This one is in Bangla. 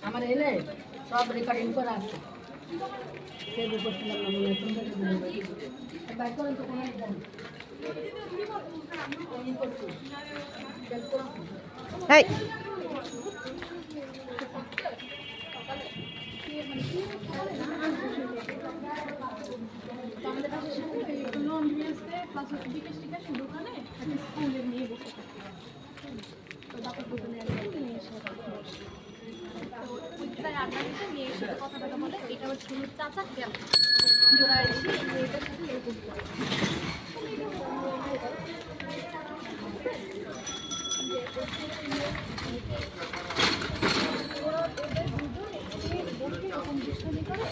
আমার এনে সব রেকর্ডিং করা আছে আমাদের পাশে লন্ড্রি আছে প্লাস বিকাশ টিকাশ দোকানে একটা স্কুলের নিয়ে বসে থাকে তো বাপের দোকানে নিয়ে এসে প্রায় আড্ডা দিতে নিয়ে এসে কথা কথা বলে এটা হচ্ছে চাচা কেন জোড়া এসে মেয়েটার সাথে এরকম ওদের দুজন এরকম দুষ্টামি করে